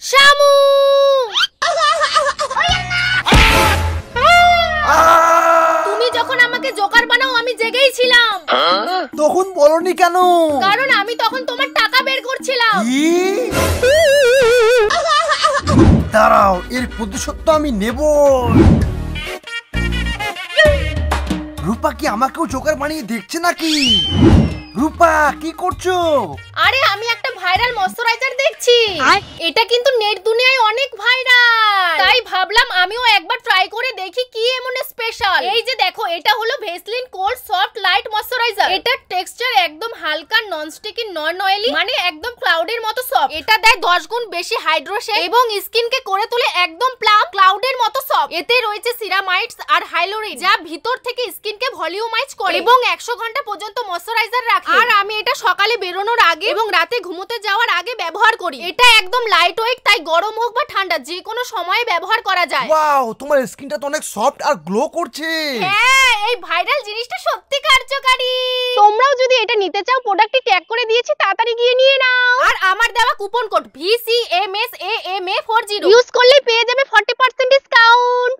শামু! তুমি যখন আমাকে জোকার বানাও আমি জেগেই ছিলাম। তখন বলনি কেন? কারণ আমি তখন তোমার টাকা বের করছিলাম। দাঁড়াও, এর প্রতিশোধ তো আমি নেব। রূপা কি আমাকেও জোকার বানিয়ে দেখছে নাকি? রূপা কি করছো? আরে আমি একটা ভাইরাল ময়শ্চারাইজার দেখছি। এটা কিন্তু নেট দুনিয়ায় অনেক ভাইরাল, তাই ভাবলাম আমিও একবার ট্রাই করে দেখি কি এমন স্পেশাল। এই যে দেখো, এটা হলো Vaseline cold soft light moisturiser. এটার টেক্সচার একদম হালকা, নন স্টিকি, নন অয়েলি, মানে একদম ক্লাউডের মতো সফট। এটা দেয় 10 গুণ বেশি হাইড্রোশেড এবং স্কিনকে করে তোলে একদম প্লাম ক্লাউডের মতো সফট। এতে রয়েছে সিরামাইডস আর হাইলোরিন, যা ভিতর থেকে স্কিনকে ভলিউমাইজ করে এবং 100 ঘন্টা পর্যন্ত ময়শ্চারাইজার রাখে। আর আমি এটা সকালে বেরোনোর আগে এবং রাতে ঘুমোতে যাওয়ার আগে ব্যবহার করি। এটা একদম লাইট ওয়েট, তাই গরম হোক বা ঠান্ডা যে কোনো সময়ে ব্যবহার করা যায়। ওয়াও, তোমার স্কিনটা তো অনেক সফট আর গ্লো করছে। হ্যাঁ, এই ভাইরাল জিনিসটা সত্যি কার্যকারী। তোমরাও যদি এটা নিতে চাও, প্রোডাক্টটি ট্যাগ করে দিয়েছি, তাড়াতাড়ি গিয়ে নিয়ে নাও। আর আমার দেওয়া কুপন কোড VCMSAMA40 ইউজ করলেই পেয়ে যাবে 40% ডিসকাউন্ট।